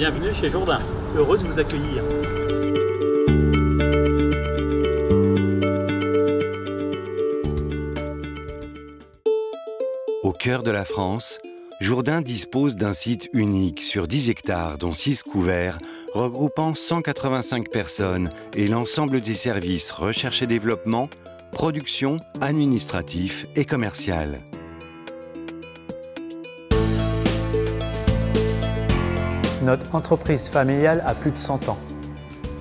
Bienvenue chez Jourdain. Heureux de vous accueillir. Au cœur de la France, Jourdain dispose d'un site unique sur 10 hectares, dont 6 couverts, regroupant 185 personnes et l'ensemble des services recherche et développement, production, administratif et commercial. Notre entreprise familiale a plus de 100 ans.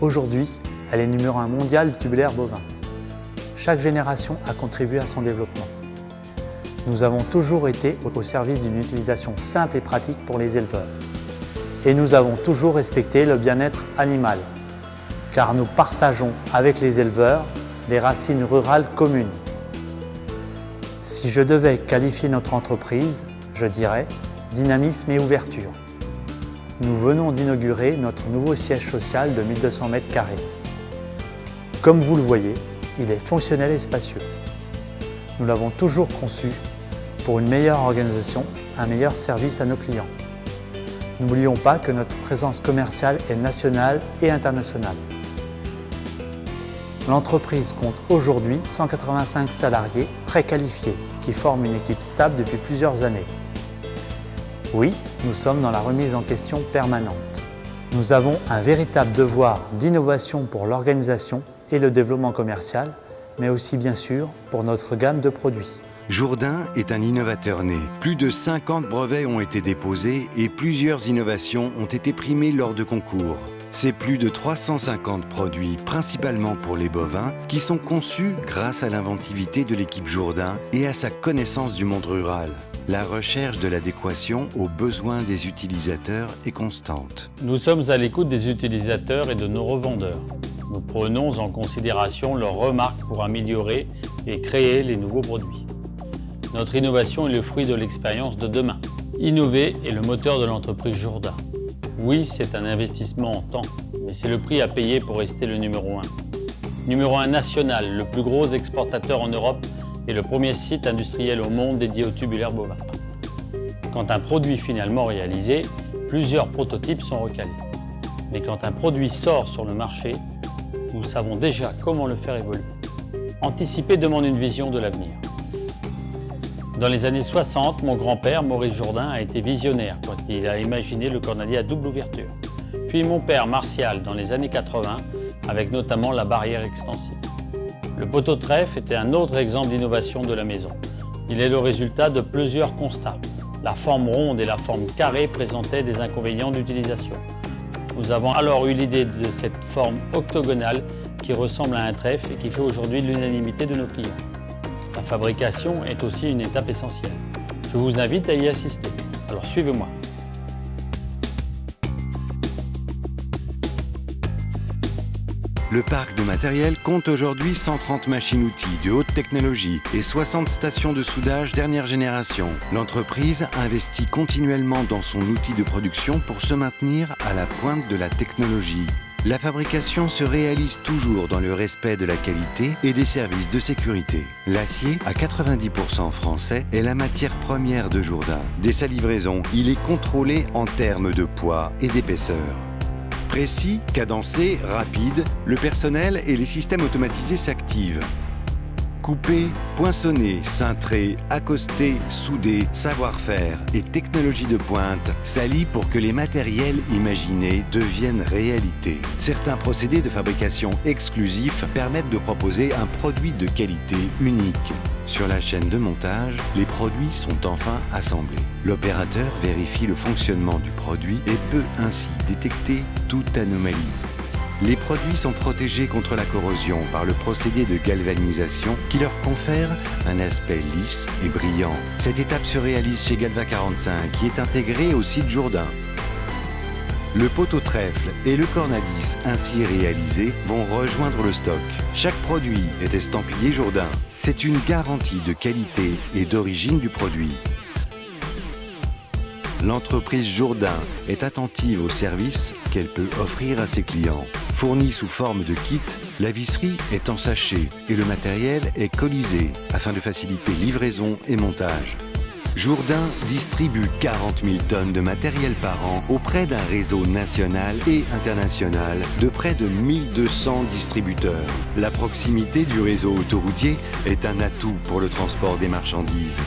Aujourd'hui, elle est numéro 1 mondial du tubulaire bovin. Chaque génération a contribué à son développement. Nous avons toujours été au service d'une utilisation simple et pratique pour les éleveurs. Et nous avons toujours respecté le bien-être animal, car nous partageons avec les éleveurs des racines rurales communes. Si je devais qualifier notre entreprise, je dirais dynamisme et ouverture. Nous venons d'inaugurer notre nouveau siège social de 1200 m². Comme vous le voyez, il est fonctionnel et spacieux. Nous l'avons toujours conçu pour une meilleure organisation, un meilleur service à nos clients. N'oublions pas que notre présence commerciale est nationale et internationale. L'entreprise compte aujourd'hui 185 salariés très qualifiés qui forment une équipe stable depuis plusieurs années. Oui, nous sommes dans la remise en question permanente. Nous avons un véritable devoir d'innovation pour l'organisation et le développement commercial, mais aussi bien sûr pour notre gamme de produits. Jourdain est un innovateur né. Plus de 50 brevets ont été déposés et plusieurs innovations ont été primées lors de concours. C'est plus de 350 produits, principalement pour les bovins, qui sont conçus grâce à l'inventivité de l'équipe Jourdain et à sa connaissance du monde rural. La recherche de l'adéquation aux besoins des utilisateurs est constante. Nous sommes à l'écoute des utilisateurs et de nos revendeurs. Nous prenons en considération leurs remarques pour améliorer et créer les nouveaux produits. Notre innovation est le fruit de l'expérience de demain. Innover est le moteur de l'entreprise Jourdain. Oui, c'est un investissement en temps, mais c'est le prix à payer pour rester le numéro 1. Numéro 1 national, le plus gros exportateur en Europe et le premier site industriel au monde dédié au tubulaire bovin. Quand un produit est finalement réalisé, plusieurs prototypes sont recalés. Mais quand un produit sort sur le marché, nous savons déjà comment le faire évoluer. Anticiper demande une vision de l'avenir. Dans les années 60, mon grand-père, Maurice Jourdain, a été visionnaire quand il a imaginé le cornadier à double ouverture. Puis mon père, Martial, dans les années 80, avec notamment la barrière extensible. Le poteau trèfle était un autre exemple d'innovation de la maison. Il est le résultat de plusieurs constats. La forme ronde et la forme carrée présentaient des inconvénients d'utilisation. Nous avons alors eu l'idée de cette forme octogonale qui ressemble à un trèfle et qui fait aujourd'hui l'unanimité de nos clients. La fabrication est aussi une étape essentielle. Je vous invite à y assister. Alors suivez-moi. Le parc de matériel compte aujourd'hui 130 machines-outils de haute technologie et 60 stations de soudage dernière génération. L'entreprise investit continuellement dans son outil de production pour se maintenir à la pointe de la technologie. La fabrication se réalise toujours dans le respect de la qualité et des services de sécurité. L'acier, à 90% français, est la matière première de Jourdain. Dès sa livraison, il est contrôlé en termes de poids et d'épaisseur. Précis, cadencé, rapide, le personnel et les systèmes automatisés s'activent. Couper, poinçonner, cintrer, accoster, souder, savoir-faire et technologie de pointe s'allient pour que les matériels imaginés deviennent réalité. Certains procédés de fabrication exclusifs permettent de proposer un produit de qualité unique. Sur la chaîne de montage, les produits sont enfin assemblés. L'opérateur vérifie le fonctionnement du produit et peut ainsi détecter toute anomalie. Les produits sont protégés contre la corrosion par le procédé de galvanisation qui leur confère un aspect lisse et brillant. Cette étape se réalise chez Galva 45 qui est intégré au site Jourdain. Le poteau trèfle et le cornadis ainsi réalisés vont rejoindre le stock. Chaque produit est estampillé Jourdain. C'est une garantie de qualité et d'origine du produit. L'entreprise Jourdain est attentive au service qu'elle peut offrir à ses clients. Fournie sous forme de kit, la visserie est en sachet et le matériel est colisé afin de faciliter livraison et montage. Jourdain distribue 40 000 tonnes de matériel par an auprès d'un réseau national et international de près de 1200 distributeurs. La proximité du réseau autoroutier est un atout pour le transport des marchandises.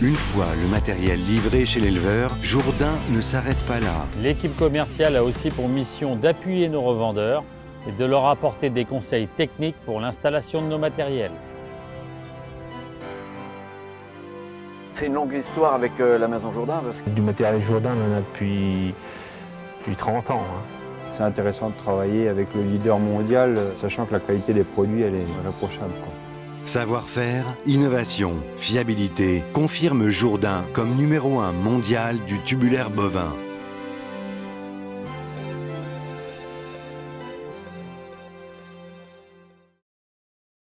Une fois le matériel livré chez l'éleveur, Jourdain ne s'arrête pas là. L'équipe commerciale a aussi pour mission d'appuyer nos revendeurs et de leur apporter des conseils techniques pour l'installation de nos matériels. C'est une longue histoire avec la maison Jourdain. Parce que... Du matériel Jourdain, on en a depuis 30 ans. C'est intéressant de travailler avec le leader mondial, sachant que la qualité des produits, elle est irréprochable, quoi. Savoir-faire, innovation, fiabilité confirment Jourdain comme numéro 1 mondial du tubulaire bovin.